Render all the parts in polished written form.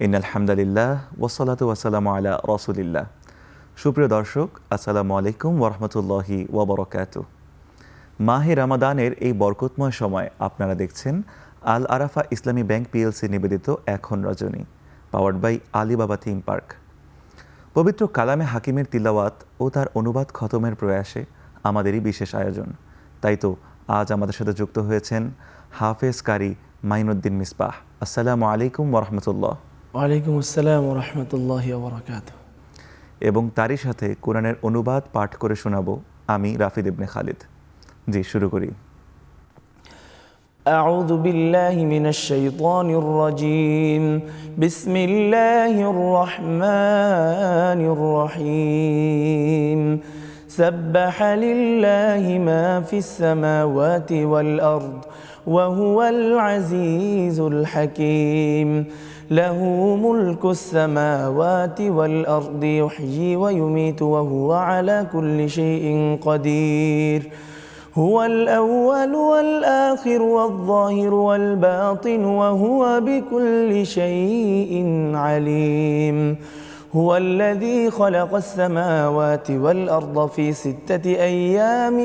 ইন্নাল হামদুলিল্লাহ ওয়াসসালাতু ওয়াসসালামু আলা রাসূলিল্লাহ। সুপ্রিয় দর্শক, আসসালামু আলাইকুম ওয়া রাহমাতুল্লাহি ওয়া বারাকাতুহু। মাহে রমাদানের এই বরকতময় সময় আপনারা দেখছেন আল আরাফা ইসলামী ব্যাংক পিএলসি নিবেদিত এখন রজনী, powered by Alibaba theme park. পবিত্র কালামে হাকিমের তিলাওয়াত ও তার অনুবাদ খতমের প্রয়াসে আমাদেরই বিশেষ আয়োজন। তাই তো আজ আমাদের সাথে যুক্ত হয়েছেন হাফেজ কারি মাইনুদ্দিন মিসবাহ। আসসালামু আলাইকুম ওয়া রাহমাতুল্লাহ। ওয়ালাইকুম আসসালাম ওয়া রাহমাতুল্লাহি ওয়া বারাকাতুহু। এবং তারই সাথে কোরআনের অনুবাদ পাঠ করে শোনাবো আমি রাফিদ ইবনে খালিদ। জি, শুরু করি। أعوذ بالله من الشيطان الرجيم. بسم الله الرحمن الرحيم. سبح لله ما في السماوات والأرض وهو العزيز الحكيم. له ملك السماوات والأرض يحيي ويميت وهو على كل شيء قدير. هو الأول والآخر والظاهر والباطن وهو بكل شيء عليم. هو الذي خلق السماوات والأرض في 6 أيام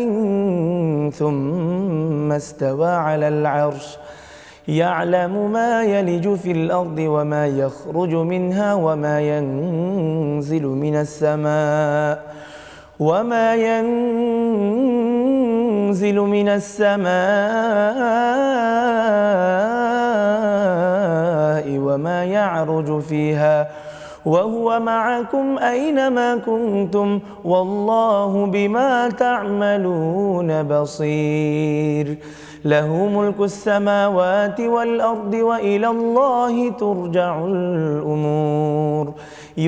ثم استوى على العرش يعلم ما يلج في الأرض وما يخرج منها وما ينزل من السماء وما يعرج فيها وهو معكم أينما كنتم والله بما تعملون بصير. له ملك السماوات والأرض وإلى الله ترجع الأمور.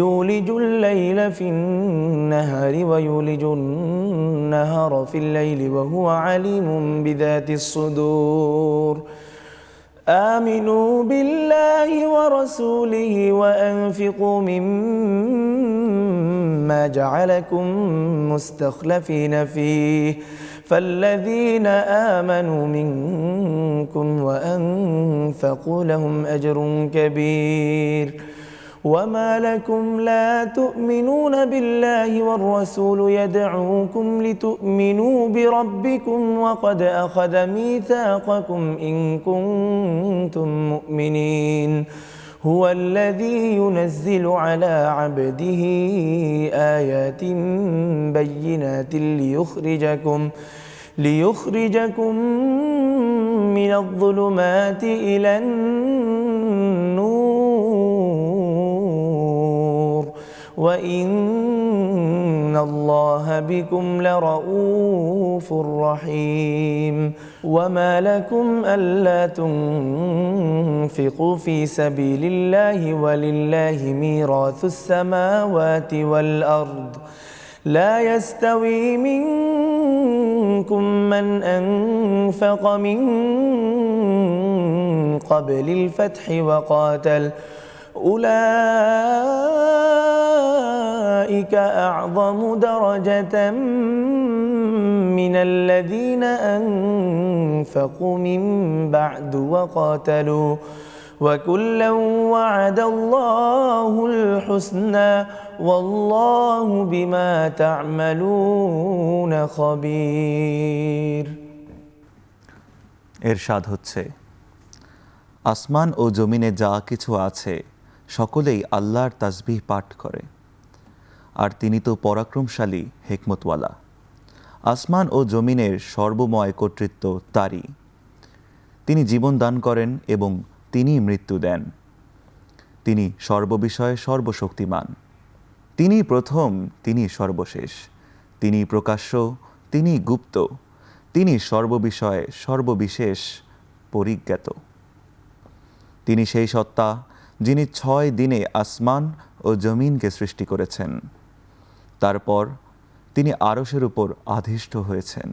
يولج الليل في النهار ويولج النهار في الليل وهو عليم بذات الصدور. آمنوا بالله ورسوله وأنفقوا مما جعلكم مستخلفين فيه فالذين آمنوا منكم وأنفقوا لهم أجر كبير. وما لكم لا تؤمنون بالله والرسول يدعوكم لتؤمنوا بربكم وقد أخذ ميثاقكم إن كنتم مؤمنين. هو الذي ينزل على عبده آيات بينات ليخرجكم من الظلمات إلى النور وإن الله بكم لرؤوف رحيم. وما لكم ألا تنفقوا في سبيل الله ولله ميراث السماوات والأرض لا يستوي منكم من أنفق من قبل الفتح وقاتل أولئك أعظم درجة من الذين أنفقوا من بعد وقاتلوا وكلا وعد الله الحسنى والله بما تعملون خبير. এরশাদ হচ্ছে, আসমান ও জমিনে যা কিছু আছে সকলেই আল্লাহর তাসবিহ পাঠ করে, আর তিনি তো পরাক্রমশালী হিকমতওয়ালা। আসমান ও জমিনের সর্বময় কর্তৃত্ব তারই। তিনি জীবন দান করেন এবং তিনি মৃত্যু দেন। তিনি সর্ববিষয়ে সর্বশক্তিমান। তিনি প্রথম, তিনি সর্বশেষ। তিনি প্রকাশ্য, তিনি গুপ্ত। তিনি সর্ববিষয়ে সর্ববিশেষ পরিজ্ঞাত। তিনি সেই সত্তা যিনি 6 দিনে আসমান ও জমিনকে সৃষ্টি করেছেন। তারপর তিনি আরশের উপর আধিষ্ঠ হয়েছেন।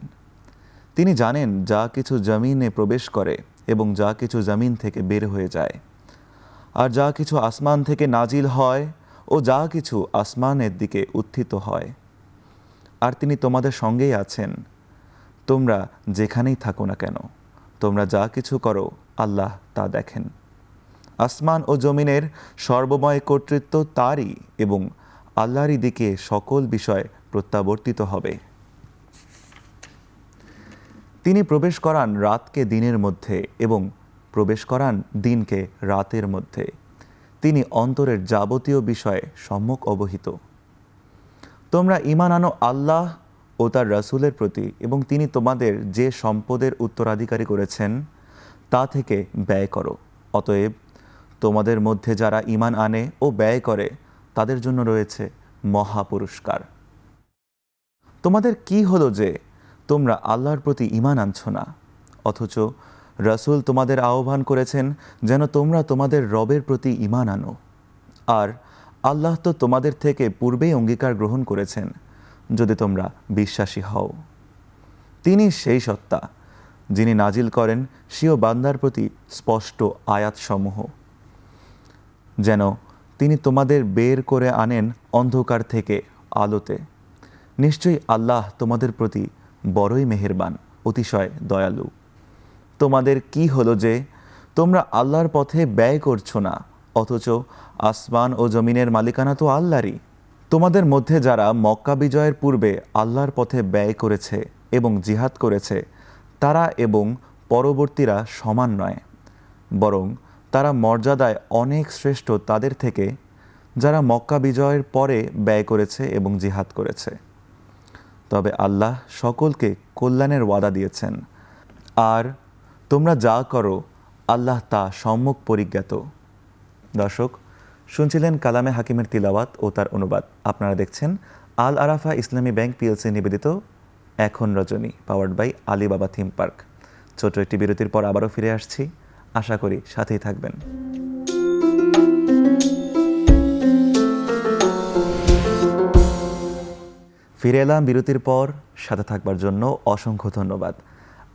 তিনি জানেন যা কিছু জমিনে প্রবেশ করে এবং যা কিছু জমিন থেকে বের হয়ে যায়, আর যা কিছু আসমান থেকে নাজিল হয় ও যা কিছু আসমানের দিকে উত্থিত হয়। আর তিনি তোমাদের সঙ্গেই আছেন, তোমরা যেখানেই থাকো না কেন। তোমরা যা কিছু করো আল্লাহ তা দেখেন। আসমান ও জমিনের সর্বময় কর্তৃত্ব তারই এবং আল্লাহরই দিকে সকল বিষয় প্রত্যাবর্তিত হবে। তিনি প্রবেশ করান রাতকে দিনের মধ্যে এবং প্রবেশ করান দিনকে রাতের মধ্যে। তিনি অন্তরের যাবতীয় বিষয়ে সম্যক অবহিত। তোমরা ঈমান আনো আল্লাহ ও তার রাসূলের প্রতি এবং তিনি তোমাদের যে সম্পদের উত্তরাধিকারী করেছেন তা থেকে ব্যয় করো। অতএব তোমাদের মধ্যে যারা ঈমান আনে ও ব্যয় করে তাদের জন্য রয়েছে মহা পুরস্কার। তোমাদের কি হলো যে তোমরা আল্লাহর প্রতি ঈমান আনছো না, অথচ রাসূল তোমাদের আহ্বান করেছেন যেন তোমরা তোমাদের রবের প্রতি ঈমান আনো। আর আল্লাহ তো তোমাদের থেকে পূর্বেই অঙ্গীকার গ্রহণ করেছেন যদি তোমরা বিশ্বাসী হও। তিনি সেই সত্তা যিনি নাজিল করেন স্বীয় বান্দার প্রতি স্পষ্ট আয়াতসমূহ, যেন তিনি তোমাদের বের করে আনেন অন্ধকার থেকে আলোতে। নিশ্চয়ই আল্লাহ তোমাদের প্রতি বড়ই মেহেরবান, অতিশয় দয়ালু। তোমাদের কি হলো যে তোমরা আল্লাহর পথে ব্যয় করছো না, অথচ আসমান ও জমিনের মালিকানা তো আল্লাহরই। তোমাদের মধ্যে যারা মক্কা বিজয়ের পূর্বে আল্লাহর পথে ব্যয় করেছে এবং জিহাদ করেছে তারা এবং পরবর্তীরা সমান নয়, বরং তারা মর্যাদায় অনেক শ্রেষ্ঠ তাদের থেকে যারা মক্কা বিজয়ের পরে ব্যয় করেছে এবং জিহাদ করেছে। তবে আল্লাহ সকলকে কল্যাণের ওয়াদা দিয়েছেন, আর তোমরা যা করো আল্লাহ তা সম্যক পরিজ্ঞাত। দর্শক, শুনছিলেন কালামে হাকিমের তিলাওয়াত ও তার অনুবাদ। আপনারা দেখছেন আল আরাফা ইসলামী ব্যাংক পিএলসি নিবেদিত এখন রজনী, powered by Alibaba theme park. ছোট একটি বিরতির পর আবারও ফিরে আসছি, আশা করি সাথেই থাকবেন। ফিরে এলাম বিরতির পর, সাথে থাকবার জন্য অসংখ্য ধন্যবাদ।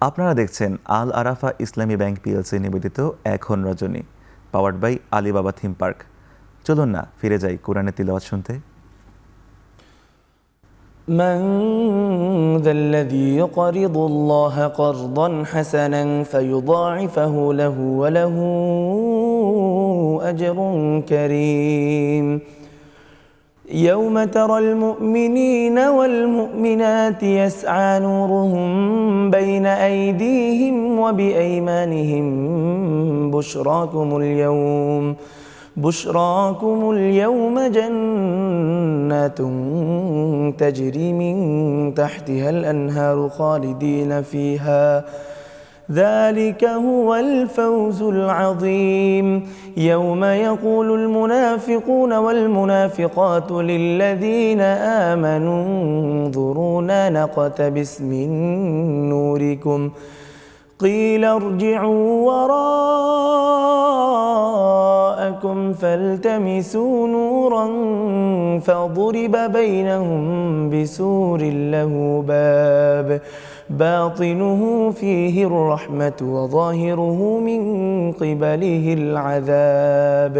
আপনারা দেখছেন আল আরাফা ইসলামী ব্যাংক পিএলসি নিবেদিত এখন রজনী, powered by Alibaba theme park. চলুন না ফিরে যাই কোরআনের তিলাওয়াত শুনতে। من ذا الذي يقرض الله قرضا حسنا فيضاعفه له وله أجر كريم يوم ترى المؤمنين والمؤمنات يسعى نورهم بين أيديهم وبأيمانهم بشراكم اليوم جنات تجري من تحتها الأنهار خالدين فيها ذلك هو الفوز العظيم يوم يقول المنافقون والمنافقات للذين آمنوا انظرونا نقتبس من نوركم قيل ارجعوا وراءكم فالتمسوا نورا فضرب بينهم بسور له باب باطنه فيه الرحمة وظاهره من قبله العذاب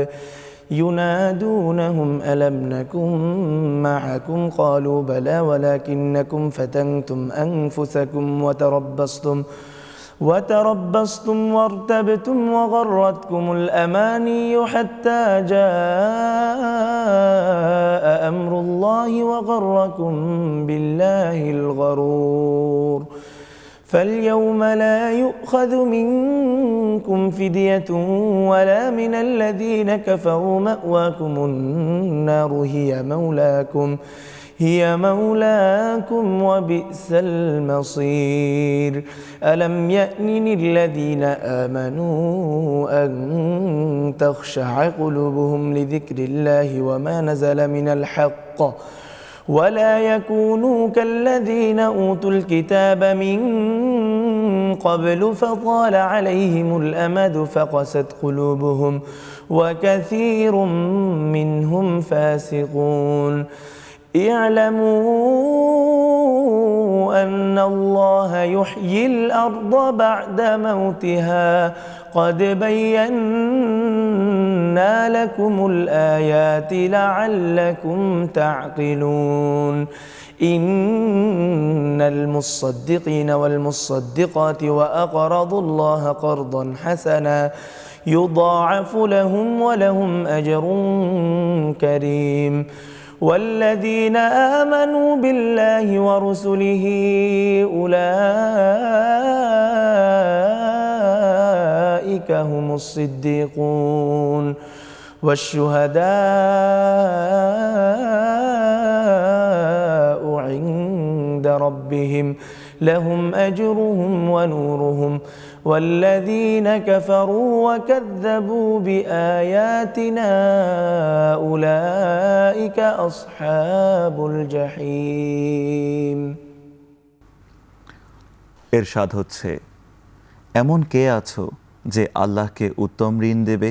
ينادونهم ألم نكن معكم قالوا بلى ولكنكم فتنتم أنفسكم وتربصتم وارتبتم وغرتكم الأماني حتى جاء أمر الله وغركم بالله الغرور فاليوم لا يؤخذ منكم فدية ولا من الذين كفروا مأواكم النار هي مولاكم وبئس المصير ألم يأن للذين آمنوا أن تخشع قلوبهم لذكر الله وما نزل من الحق ولا يكونوا كالذين أوتوا الكتاب من قبل فطال عليهم الأمد فقست قلوبهم وكثير منهم فاسقون اعلموا أن الله يحيي الأرض بعد موتها قد بينا لكم الآيات لعلكم تعقلون إن المصدقين والمصدقات وأقرضوا الله قرضا حسنا يضاعف لهم ولهم أجر كريم والذين آمنوا بالله ورسله أولئك هم الصديقون والشهداء عند ربهم لهم أجرهم ونورهم والذين كفروا وكذبوا بآياتنا أولئك أصحاب الجحيم এরশাদ হচ্ছে, এমন কে আছো যে আল্লাহকে উত্তম ঋণ দেবে,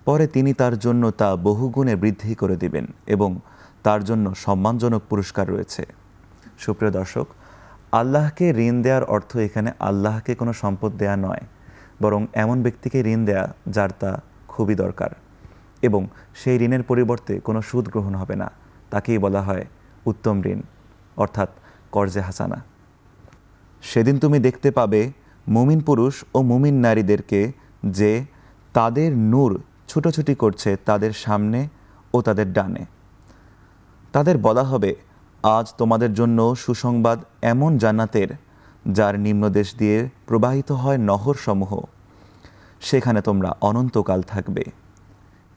পরে তিনি তার জন্য তা বহুগুণে বৃদ্ধি করে দিবেন এবং তার জন্য সম্মানজনক পুরস্কার রয়েছে। সুপ্রিয় দর্শক, আল্লাহকে ঋণ দেওয়ার অর্থ এখানে আল্লাহকে কোনো সম্পদ দেয়া নয়, বরং এমন ব্যক্তিকে ঋণ দেয়া যার তা খুবই দরকার এবং সেই ঋণের পরিবর্তে কোনো সুদ গ্রহণ হবে না, তাকেই বলা হয় উত্তম ঋণ, অর্থাৎ কর্জে হাসানা। সেদিন তুমি দেখতে পাবে মুমিন পুরুষ ও মুমিন নারীদেরকে যে তাদের নূর ছুটোছুটি করছে তাদের সামনে ও তাদের ডানে। তাদের বলা হবে, আজ তোমাদের জন্য সুসংবাদ এমন জান্নাতের যার নিম্নদেশ দিয়ে প্রবাহিত হয় নহরসমূহ, সেখানে তোমরা অনন্তকাল থাকবে।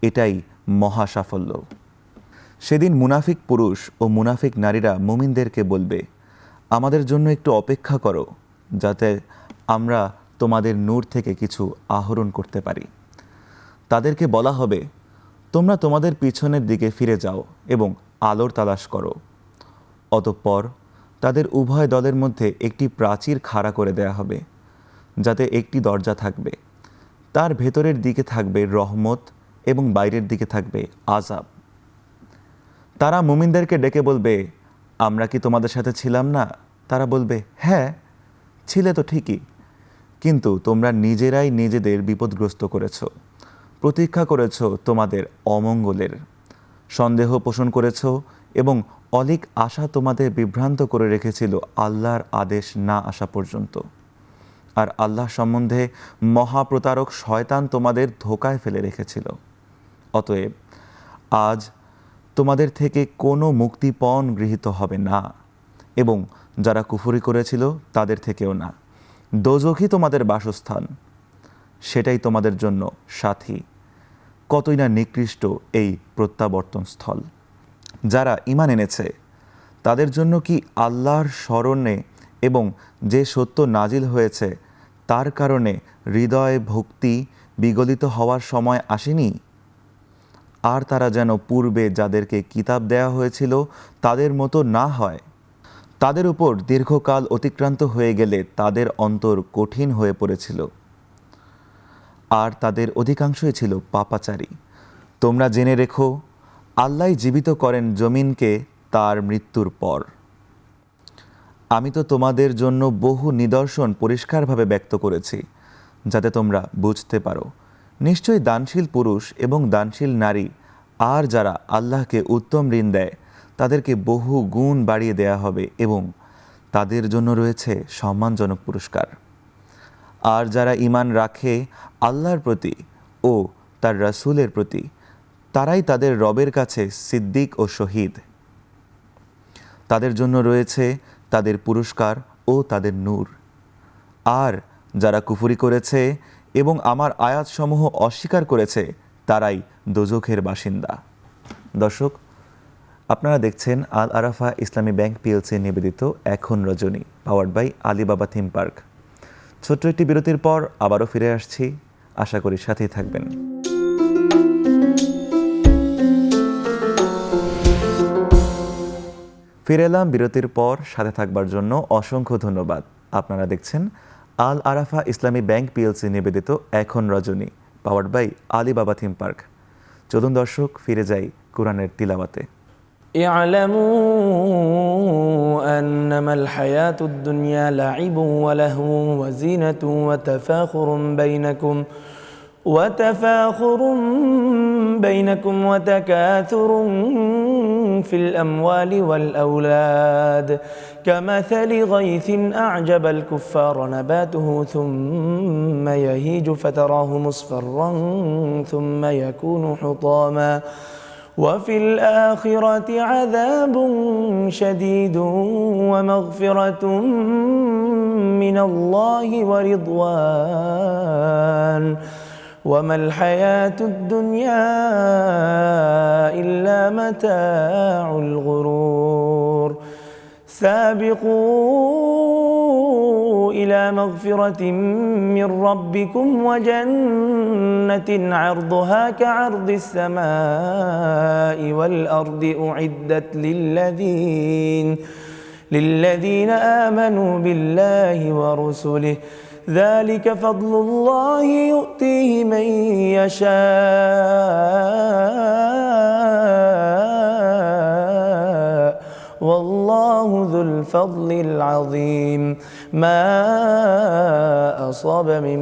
এটাই মহা সাফল্য। সেদিন মুনাফিক পুরুষ ও মুনাফিক নারীরা মুমিনদেরকে বলবে, আমাদের জন্য একটু অপেক্ষা করো যাতে আমরা তোমাদের নূর থেকে কিছু আহরণ করতে পারি। তাদেরকে বলা হবে, তোমরা তোমাদের পিছনের দিকে ফিরে যাও এবং আলোর তালাশ করো। অতঃপর তাদের উভয় দলের মধ্যে একটি প্রাচীর খাড়া করে দেয়া হবে, যাতে একটি দরজা থাকবে, তার ভেতরের দিকে থাকবে রহমত এবং বাইরের দিকে থাকবে আযাব। তারা মুমিনদেরকে ডেকে বলবে, আমরা কি তোমাদের সাথে ছিলাম না? তারা বলবে, হ্যাঁ ছিলে তো ঠিকই, কিন্তু তোমরা নিজেরাই নিজেদের বিপদগ্রস্ত করেছ, প্রতীক্ষা করেছ তোমাদের অমঙ্গলের, সন্দেহ পোষণ করেছ এবং অলিক আশা তোমাদের বিভ্রান্ত করে রেখেছিল আল্লাহর আদেশ না আসা পর্যন্ত। আর আল্লাহ সম্বন্ধে মহাপ্রতারক শয়তান তোমাদের ধোকায় ফেলে রেখেছিল। অতএব আজ তোমাদের থেকে কোনো মুক্তিপণ গৃহীত হবে না এবং যারা কুফরি করেছিল তাদের থেকেও না। দোজখই তোমাদের বাসস্থান, সেটাই তোমাদের জন্য সাথী। কতই না নিকৃষ্ট এই প্রত্যাবর্তন স্থল। যারা ঈমান এনেছে তাদের জন্য কি আল্লাহর স্মরণে এবং যে সত্য নাজিল হয়েছে তার কারণে হৃদয়ে ভক্তি বিগলিত হওয়ার সময় আসেনি? আর তারা যেন পূর্বে যাদেরকে কিতাব দেয়া হয়েছিল তাদের মতো না হয়। তাদের উপর দীর্ঘকাল অতিক্রান্ত হয়ে গেলে তাদের অন্তর কঠিন হয়ে পড়েছিল আর তাদের অধিকাংশই ছিল পাপাচারী। তোমরা জেনে রেখো, আল্লাহ জীবিত করেন জমিনকে তার মৃত্যুর পর। আমি তো তোমাদের জন্য বহু নিদর্শন পরিষ্কারভাবে ব্যক্ত করেছি যাতে তোমরা বুঝতে পারো। নিশ্চয়ই দানশীল পুরুষ এবং দানশীল নারী আর যারা আল্লাহকে উত্তম ঋণ দেয় তাদেরকে বহু গুণ বাড়িয়ে দেয়া হবে এবং তাদের জন্য রয়েছে সম্মানজনক পুরস্কার। আর যারা ঈমান রাখে আল্লাহর প্রতি ও তার রাসূলের প্রতি, তারাই তাদের রবের কাছে সিদ্দিক ও শহীদ। তাদের জন্য রয়েছে তাদের পুরস্কার ও তাদের নূর। আর যারা কুফরি করেছে এবং আমার আয়াতসমূহ অস্বীকার করেছে তারাই দোজখের বাসিন্দা। দর্শক, আপনারা দেখছেন আল আরাফা ইসলামী ব্যাংক পিএলসি নিবেদিত এখন রজনী, powered by Alibaba theme park. ছোট্ট একটি বিরতির পর আবারও ফিরে আসছি, আশা করি সাথেই থাকবেন। ফিরে এলাম বিরতির পর। সাথে থাকবার জন্য অসংখ্য ধন্যবাদ। আপনারা দেখছেন আল আরাফা ইসলামী ব্যাংক পিএলসি নিবেদিত এখন রজনী, powered by Alibaba theme park. চলুন দর্শক, ফিরে যাই কোরআনের তিলাওয়াতে। اعلموا أنما الحياة الدنيا لعب ولهو وزينة وتفاخر بينكم وتفاخر بينكم وتكاثر في الأموال والأولاد كمثل غيث أعجب الكفار نباته ثم يهيج فتراه مصفرا ثم يكون حطاما وفي الآخرة عذاب شديد ومغفرة من الله ورضوان وما الحياة الدنيا إلا متاع الغرور سابقوا إلى مغفرة من ربكم وجنة عرضها كعرض السماء والأرض أعدت للذين آمنوا بالله ورسله ذلك فضل الله يؤتيه من يشاء والله ذو الفضل العظيم ما أصاب من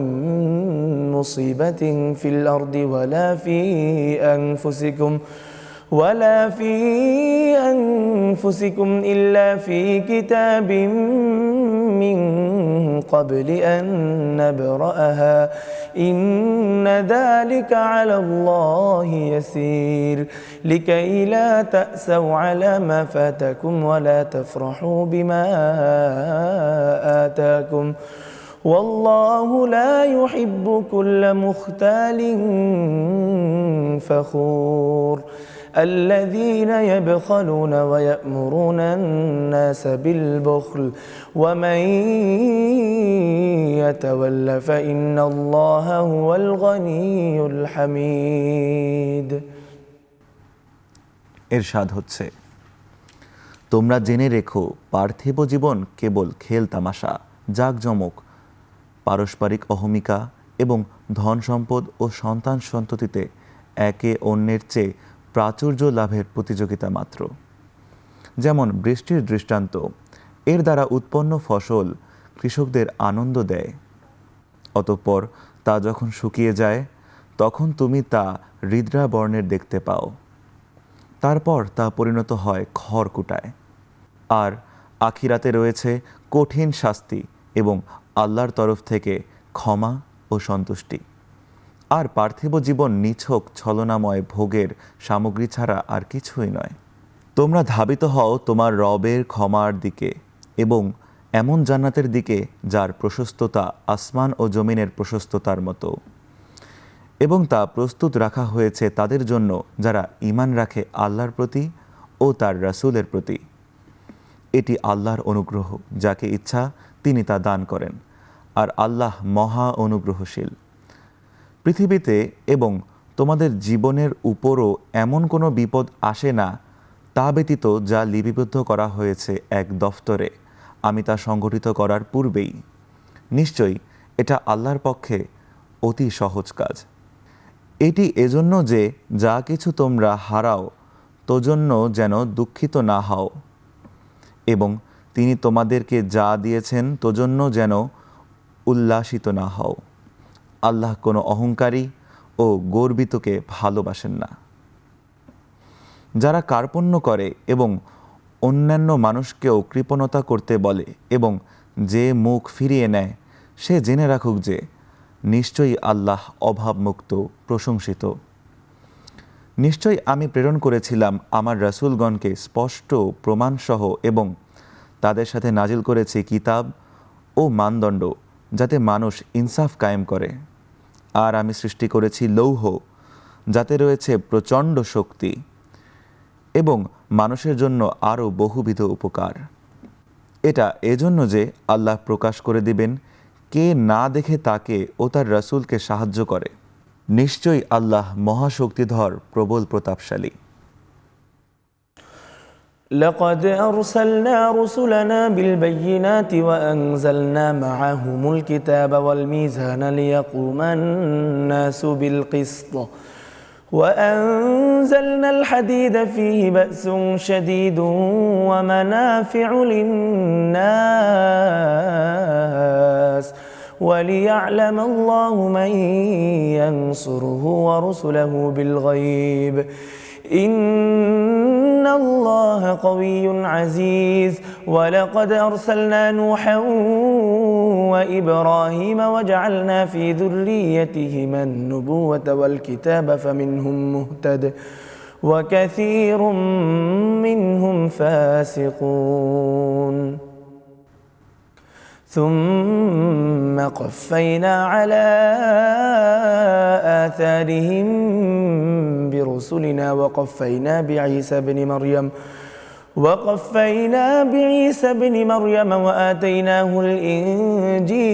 مصيبة في الأرض ولا في أنفسكم إلا في كتاب من قبل أن نبرأها إن ذلك على الله يسير لكي لا تأسوا على ما فاتكم ولا تفرحوا بما آتاكم والله لا يحب كل مختال فخور الذين يبخلون ويأمرون الناس بالبخل ومن يتول فإن الله هو الغني الحميد ইরশাদ হচ্ছে, তোমরা জেনে রেখো পার্থিব জীবন কেবল খেল তামাশা, জাঁকজমক, পারস্পরিক অহমিকা এবং ধন সম্পদ ও সন্তান সন্ততিতে একে অন্যের চেয়ে প্রাচুর্য লাভের প্রতিযোগিতা মাত্র। যেমন বৃষ্টির দৃষ্টান্ত, এর দ্বারা উৎপন্ন ফসল কৃষকদের আনন্দ দেয়, অতঃপর তা যখন শুকিয়ে যায় তখন তুমি তা হৃদ্রা বর্ণের দেখতে পাও, তারপর তা পরিণত হয় খড়কুটায়। আর আখিরাতে রয়েছে কঠিন শাস্তি এবং আল্লাহর তরফ থেকে ক্ষমা ও সন্তুষ্টি। আর পার্থিব জীবন নিছক ছলনাময় ভোগের সামগ্রী ছাড়া আর কিছুই নয়। তোমরা ধাবিত হও তোমার রবের ক্ষমার দিকে এবং এমন জান্নাতের দিকে যার প্রশস্ততা আসমান ও জমিনের প্রশস্ততার মতো, এবং তা প্রস্তুত রাখা হয়েছে তাদের জন্য যারা ঈমান রাখে আল্লাহর প্রতি ও তার রাসূলের প্রতি। এটি আল্লাহর অনুগ্রহ, যাকে ইচ্ছা তিনি তা দান করেন, আর আল্লাহ মহা অনুগ্রহশীল। পৃথিবীতে এবং তোমাদের জীবনের উপরও এমন কোনো বিপদ আসে না তা ব্যতীত যা লিপিবদ্ধ করা হয়েছে এক দফতরে আমি তা সংগঠিত করার পূর্বেই। নিশ্চয়ই এটা আল্লাহর পক্ষে অতি সহজ কাজ। এটি এজন্য যে যা কিছু তোমরা হারাও তোজন্য যেন দুঃখিত না হও, এবং তিনি তোমাদেরকে যা দিয়েছেন তোজন্য যেন উল্লাসিত না হও। আল্লাহ কোনো অহংকারী ও গর্বিতকে ভালোবাসেন না। যারা কার্পণ্য করে এবং অন্যান্য মানুষকেও কৃপণতা করতে বলে এবং যে মুখ ফিরিয়ে নেয়, সে জেনে রাখুক যে নিশ্চয়ই আল্লাহ অভাবমুক্ত, প্রশংসিত। নিশ্চয়ই আমি প্রেরণ করেছিলাম আমার রাসূলগণকে স্পষ্ট প্রমাণসহ এবং তাদের সাথে নাজিল করেছি কিতাব ও মানদণ্ড, যাতে মানুষ ইনসাফ কায়েম করে। আর আমি সৃষ্টি করেছি লৌহ, যাতে রয়েছে প্রচণ্ড শক্তি এবং মানুষের জন্য আরও বহুবিধ উপকার। এটা এজন্য যে আল্লাহ প্রকাশ করে দিবেন কে না দেখে তাকে ও তার রাসূলকে সাহায্য করে। নিশ্চয়ই আল্লাহ মহাশক্তিধর, প্রবল প্রতাপশালী। لقد أرسلنا رسلنا بالبينات وأنزلنا معهم الكتاب والميزان ليقوم الناس بالقسط وأنزلنا الحديد فيه بأس شديد ومنافع للناس وليعلم الله من ينصره ورسله بالغيب إن الله قوي عزيز ولقد أرسلنا نوحا وإبراهيم وجعلنا في ذريتهما النبوة والكتاب فمنهم مهتد وكثير منهم فاسقون ثم قفينا على آثارهم برسلنا وقفينا بعيسى بن مريم وآتيناه الإنجيل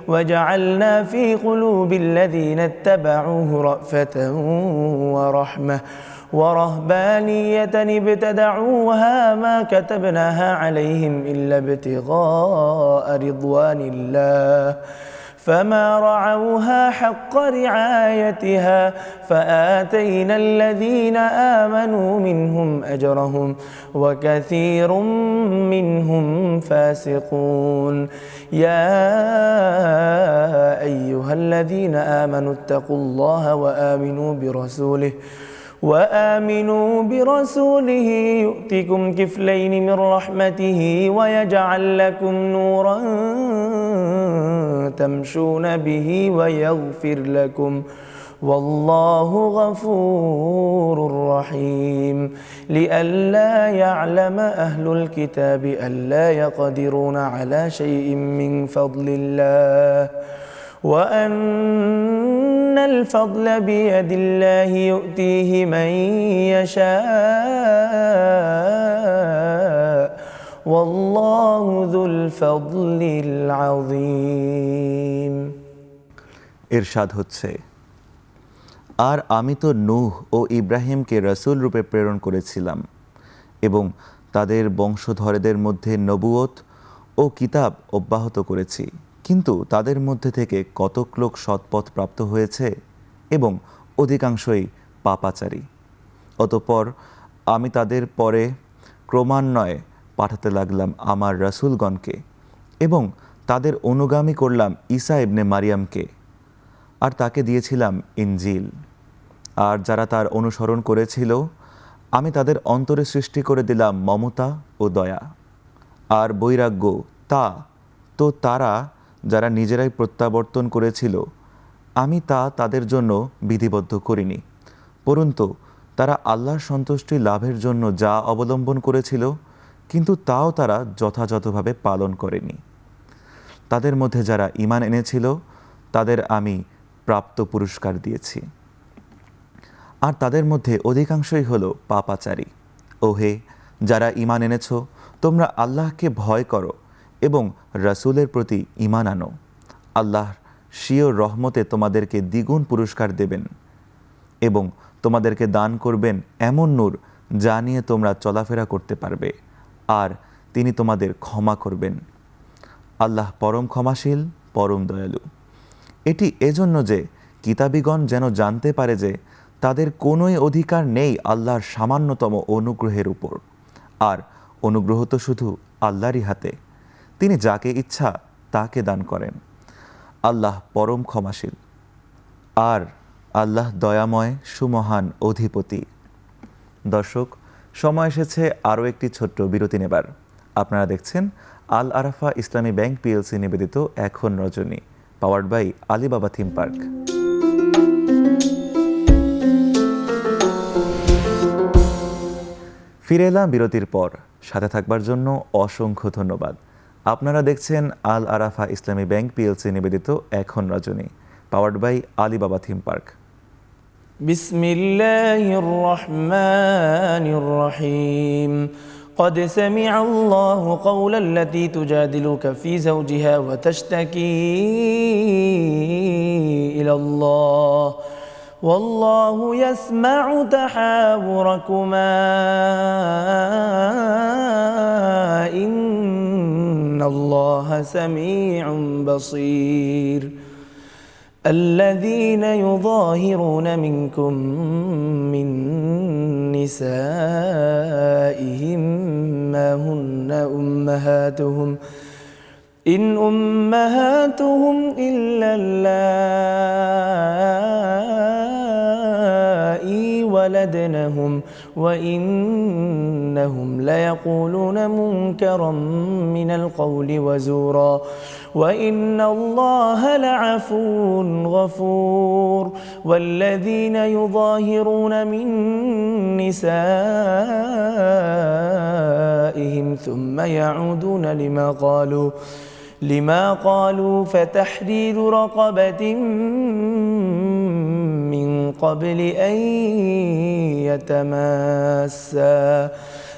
وجعلنا في قلوب الذين اتبعوه رأفة ورحمة ورهبانية ابتدعوها ما كتبناها عليهم إلا ابتغاء رضوان الله فما رعوها حق رعايتها فآتينا الذين آمنوا منهم أجرهم وكثير منهم فاسقون يا أيها الذين آمنوا اتقوا الله وآمنوا برسوله يؤتكم كفلين من رحمته ويجعل لكم نورا تمشون به ويغفر لكم والله غفور رحيم لئلا يعلم أهل الكتاب ألا يقدرون على شيء من فضل الله وأن الفضل بيد الله يؤتيه من يشاء والله ذو الفضل العظيم ইরশাদ হচ্ছে, আর আমি তো নূহ ও ইব্রাহিমকে রাসূল রূপে প্রেরণ করেছিলাম এবং তাদের বংশধরদের মধ্যে নবুয়ত ও কিতাব অব্যাহত করেছি, কিন্তু তাদের মধ্যে থেকে কতক লোক সৎপথ প্রাপ্ত হয়েছে এবং অধিকাংশই পাপাচারী। অতঃপর আমি তাদের পরে ক্রমান্বয়ে পাঠাতে লাগলাম আমার রাসূলগণকে এবং তাদের অনুগামী করলাম ঈসা ইবনে মারিয়ামকে, আর তাকে দিয়েছিলাম ইনজিল। আর যারা তার অনুসরণ করেছিল আমি তাদের অন্তরে সৃষ্টি করে দিলাম মমতা ও দয়া আর বৈরাগ্য। তো তারা যারা নিজেরাই প্রত্যাবর্তন করেছিল আমি তা তাদের জন্য বিধিবদ্ধ করিনি, পরন্তু তারা আল্লাহর সন্তুষ্টি লাভের জন্য যা অবলম্বন করেছিল কিন্তু তাও তারা যথাযথভাবে পালন করেনি। তাদের মধ্যে যারা ঈমান এনেছিল তাদের আমি প্রাপ্ত পুরস্কার দিয়েছি, আর তাদের মধ্যে অধিকাংশই হলো পাপাচারী। ওহে যারা ঈমান এনেছ, তোমরা আল্লাহকে ভয় করো এবং রাসূলের প্রতি ঈমান আনো। আল্লাহ স্বীয় রহমতে তোমাদেরকে দ্বিগুণ পুরস্কার দেবেন এবং তোমাদেরকে দান করবেন এমন নূর যা নিয়ে তোমরা চলাফেরা করতে পারবে, আর তিনি তোমাদের ক্ষমা করবেন। আল্লাহ পরম ক্ষমাশীল, পরম দয়ালু। এটি এজন্য যে কিতাবীগণ যেন জানতে পারে যে তাদের কোনোই অধিকার নেই আল্লাহর সামান্যতম অনুগ্রহের উপর, আর অনুগ্রহ তো শুধু আল্লাহরই হাতে। তিনি যাকে ইচ্ছা তাকে দান করেন। আল্লাহ পরম ক্ষমাশীল, আর আল্লাহ দয়াময়, সুমহান অধিপতি। দর্শক, সময় এসেছে আরও একটি ছোট্ট বিরতি নেবার। আপনারা দেখছেন আল আরাফা ইসলামী ব্যাংক পিএলসি নিবেদিত এখন রজনী, powered by Alibaba theme park. ফিরে এলাম বিরতির পর। সাথে থাকবার জন্য অসংখ্য ধন্যবাদ। আপনারা দেখছেন আল আরাফা ইসলামী ব্যাংক পিএলসি নিবেদিত এখন রজনী, powered by Alibaba theme park. বিসমিল্লাহির রহমানির রহিম। قد سمع الله قول التي تجادلك في زوجها وتشتكي إلى الله والله يسمع تحاوركما إن الله سميع بصير. الذين يظاهرون منكم من نسائهم ما هن أمهاتهم إن يعلمون ما في أرحامهم ما تدري نفس ما أحدثت غدا وما تدري نفس بأي أرض تموت. وما تدري نفس بأي أرض تموت وما تدري نفس بنفس. والله يعلم ما في الأرحام وما تدري نفس بأي أرض تموت. إن أمهاتهم إلا اللائي ولدنهم وإنهم ليقولون منكرا من القول وزورا وإن الله لعفو غفور والذين يظاهرون من نسائهم ثم يعودون لما قالوا فتحرير رقبة من قبل أن يتماسا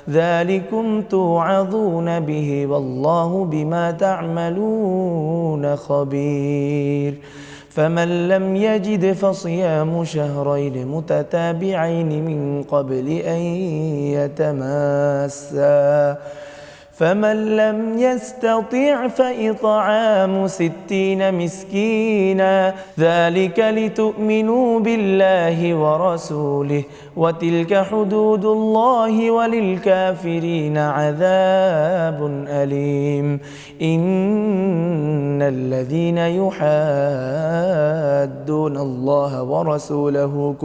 ذلكم توعظون به والله بما تعملون خبير فمن لم يجد فصيام شهرين متتابعين من قبل أن يتماسا فمن لم يستطع فإطعام 60 مسكينا ذلك لتؤمنوا بالله ورسوله وتلك حدود الله وللكافرين عذاب أليم إن الذين يحادون الله ورسوله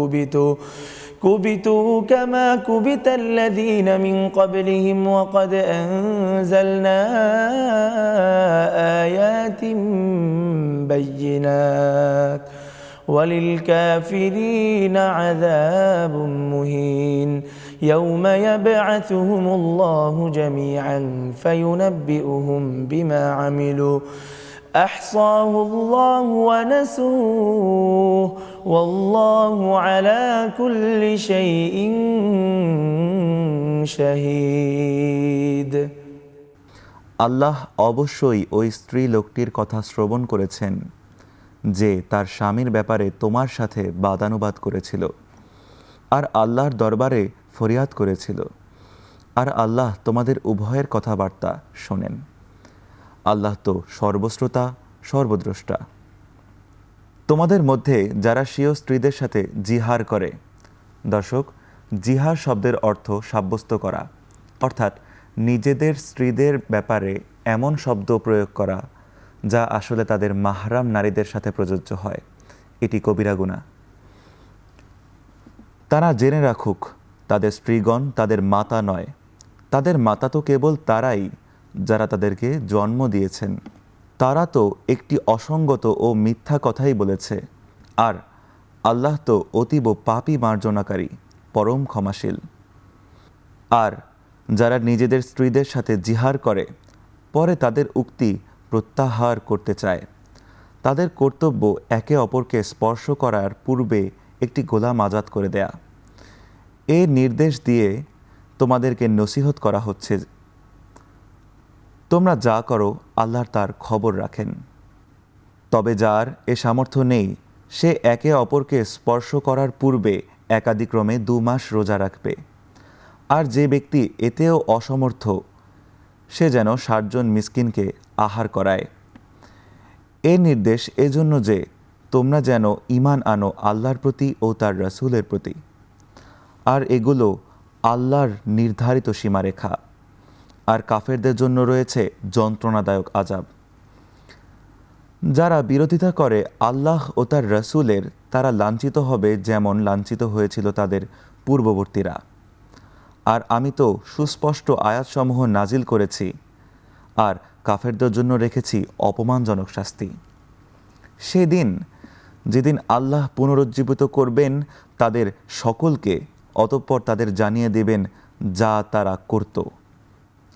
كبتوا كما كبت الذين من قبلهم وقد أنزلنا آيات بينات وللكافرين عذاب مهين يوم يبعثهم الله جميعا فينبئهم بما عملوا أحصاه الله ونسوه والله على كل شيء شهيد আল্লাহ অবশ্যই ওই স্ত্রী লোকটির কথা শ্রবণ করেছেন যে তার স্বামীর ব্যাপারে তোমার সাথে বাদানুবাদ করেছিল আর আল্লাহর দরবারে ফরিয়াদ করেছিল আর আল্লাহ তোমাদের উভয়ের কথাবার্তা শোনেন আল্লাহ তো সর্বশ্রোতা সর্বদ্রষ্টা তোমাদের মধ্যে যারা স্বীয় স্ত্রীদের সাথে জিহার করে দর্শক জিহার শব্দের অর্থ সাব্যস্ত করা অর্থাৎ নিজেদের স্ত্রীদের ব্যাপারে এমন শব্দ প্রয়োগ করা যা আসলে তাদের মাহরাম নারীদের সাথে প্রযোজ্য হয় এটি কবিরা গুনাহ তারা জেনে রাখুক তাদের স্ত্রীগণ তাদের মাতা নয় তাদের মাতা তো কেবল তারাই যারা তাদেরকে জন্ম দিয়েছেন তারা তো একটি অসঙ্গত ও মিথ্যা কথাই বলেছে আর আল্লাহ তো অতীব পাপী মার্জনাকারী পরম ক্ষমাশীল আর যারা নিজেদের স্ত্রীদের সাথে জিহার করে পরে তাদের উক্তি প্রত্যাহার করতে চায় তাদের কর্তব্য একে অপরকে স্পর্শ করার পূর্বে একটি গোলাম আজাদ করে দেয়া এ নির্দেশ দিয়ে তোমাদেরকে নসিহত করা হচ্ছে তোমরা যা করো আল্লাহ তার খবর রাখেন তবে যার এ সামর্থ্য নেই সে একে অপরকে স্পর্শ করার পূর্বে একাদিক্রমে 2 মাস রোজা রাখবে আর যে ব্যক্তি এতেও অসমর্থ সে যেন 60 জন মিসকিনকে আহার করায় এ নির্দেশ এজন্য যে তোমরা যেন ঈমান আনো আল্লাহর প্রতি ও তার রাসূলের প্রতি আর এগুলো আল্লাহর নির্ধারিত সীমারেখা আর কাফেরদের জন্য রয়েছে যন্ত্রণাদায়ক আযাব যারা বিরোধিতা করে আল্লাহ ও তার রাসূলের তারা লাঞ্ছিত হবে যেমন লাঞ্ছিত হয়েছিল তাদের পূর্ববর্তীরা আর আমি তো সুস্পষ্ট আয়াতসমূহ নাজিল করেছি আর কাফেরদের জন্য রেখেছি অপমানজনক শাস্তি সেদিন যেদিন আল্লাহ পুনরুজ্জীবিত করবেন তাদের সকলকে অতঃপর তাদের জানিয়ে দেবেন যা তারা করত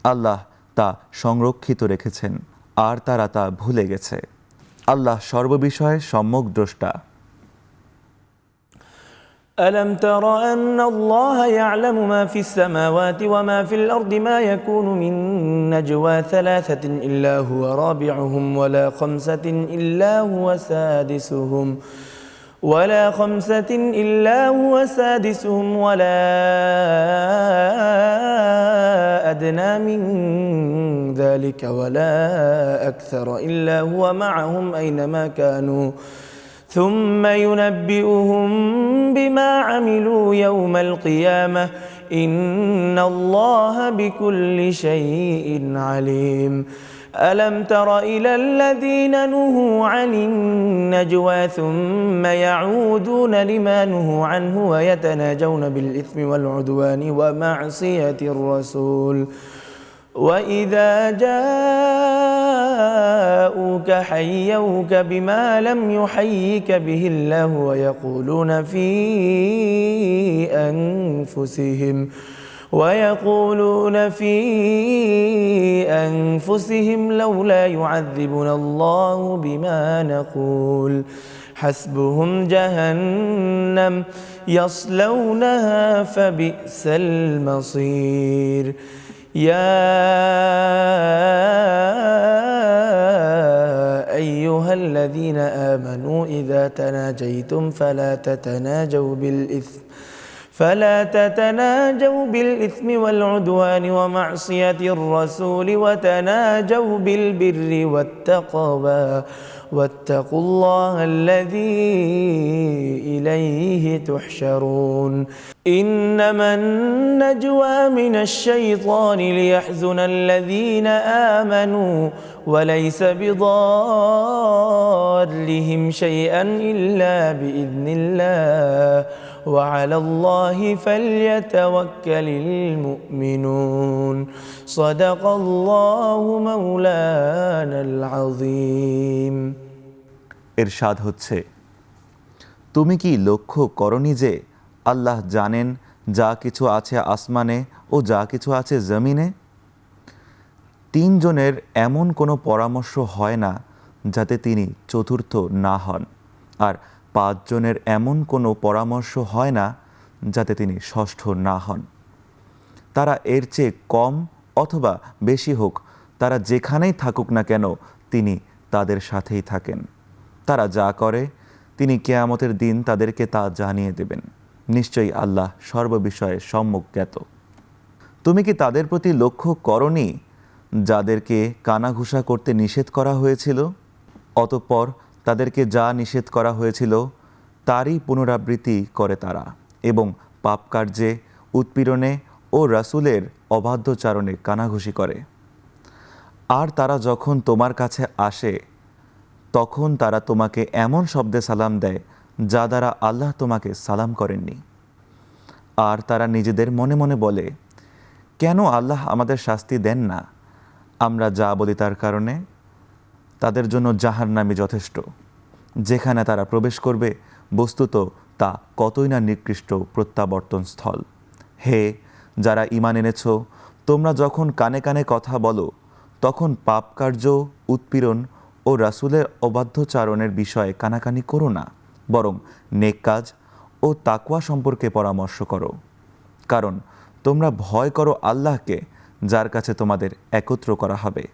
আল্লাহ তা সংরক্ষিত রেখেছেন আর তারা তা ভুলে গেছে আল্লাহ সর্ববিষয়ে সম্যক দ্রষ্টা ألم تر أن الله يعلم ما في السماوات وما في الأرض ما يكون من نجوى 3 إلا هو رابعهم ولا 5 إلا هو سادسهم ولا أدنى من ذلك ولا أكثر إلا هو معهم أينما كانوا ثم ينبئهم بما عملوا يوم القيامة إن الله بكل شيء عليم ألم تر إلى الذين نهوا عن النجوى ثم يعودون لما نهوا عنه ويتناجون بالإثم والعدوان ومعصية الرسول وإذا جاءوك حيوك بما لم يحيك به الله ويقولون في أنفسهم لولا يعذبنا الله بما نقول حسبهم جهنم يصلونها فبئس المصير يا أيها الذين آمنوا إذا تناجيتم فلا تتناجوا بالإثم والعدوان ومعصية الرسول وتناجوا بالبر والتقوى واتقوا الله الذي إليه تحشرون إنما النجوى من الشيطان ليحزن الذين آمنوا وليس بضارهم شيئا إلا بإذن الله وعلى الله فليتوكل المؤمنون صدق الله مولانا العظيم ইরশাদ হচ্ছে, তুমি কি লক্ষ্য করনি যে আল্লাহ জানেন যা কিছু আছে আসমানে ও যা কিছু আছে জমিনে? তিনজনের এমন কোনো পরামর্শ হয় না যাতে তিনি চতুর্থ না হন, আর পাঁচজনের এমন কোনো পরামর্শ হয় না যাতে তিনি ষষ্ঠ না হন। তারা এর চেয়ে কম অথবা বেশি হোক, তারা যেখানেই থাকুক না কেন তিনি তাদের সাথেই থাকেন। তারা যা করে তিনি কিয়ামতের দিন তাদেরকে তা জানিয়ে দেবেন। নিশ্চয়ই আল্লাহ সর্ববিষয়ে সম্যক জ্ঞাত। তুমি কি তাদের প্রতি লক্ষ্য করনি যাদেরকে কানাঘুষা করতে নিষেধ করা হয়েছিল? অতঃপর তাদেরকে যা নিষেধ করা হয়েছিল তারই পুনরাবৃত্তি করে তারা, এবং পাপকার্যে, উৎপীড়নে ও রাসূলের অবাধ্যচারণে কানাঘুষি করে। আর তারা যখন তোমার কাছে আসে তখন তারা তোমাকে এমন শব্দে সালাম দেয় যা দ্বারা আল্লাহ তোমাকে সালাম করেননি। আর তারা নিজেদের মনে মনে বলে, কেন আল্লাহ আমাদের শাস্তি দেন না? আমরা যা বলি তার কারণে তাদের জন্য জাহান্নামই যথেষ্ট, যেখানে তারা প্রবেশ করবে বস্তুত তা কতই না নিকৃষ্ট প্রত্যাবর্তন স্থল। হে যারা ঈমান এনেছ, তোমরা যখন কানে কানে কথা বলো তখন পাপকার্য, উৎপীড়ন ও রাসূলের অবাধ্যচারণের বিষয়ে কানাকানি করো না, বরং নেক কাজ ও তাকওয়া সম্পর্কে পরামর্শ করো। কারণ তোমরা ভয় করো আল্লাহকে, যার কাছে তোমাদের একত্র করা হবে।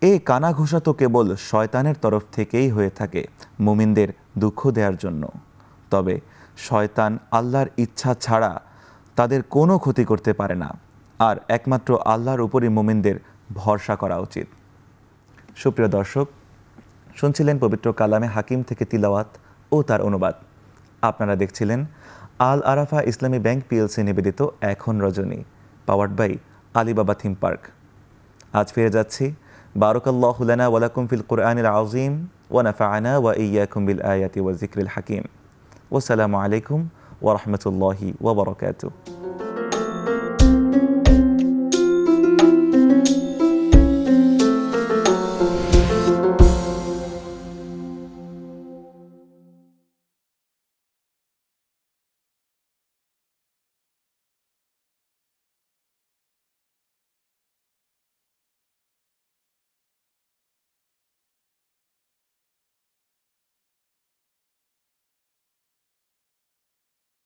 এই কানাঘুষা তো কেবল শয়তানের তরফ থেকেই হয়ে থাকে মুমিনদের দুঃখ দেওয়ার জন্য। তবে শয়তান আল্লাহর ইচ্ছা ছাড়া তাদের কোনো ক্ষতি করতে পারে না, আর একমাত্র আল্লাহর উপরই মুমিনদের ভরসা করা উচিত। সুপ্রিয় দর্শক, শুনছিলেন পবিত্র কালামে হাকিম থেকে তিলাওয়াত ও তার অনুবাদ। আপনারা দেখছিলেন আল আরাফা ইসলামী ব্যাংক পিএলসি নিবেদিত এখন রজনী, powered by Alibaba theme park. আজ ফিরে যাচ্ছি। বারাকাল্লাহু লানা ওয়া লাকুম ফিল কুরআনিল আযীম ওয়া নাফা'না ওয়া ইয়্যাকুম বিল আয়াতি ওয়া যিকরিল হাকীম। ওয়া আসসালামু আলাইকুম ওয়া রাহমাতুল্লাহি ওয়া বারাকাতুহু।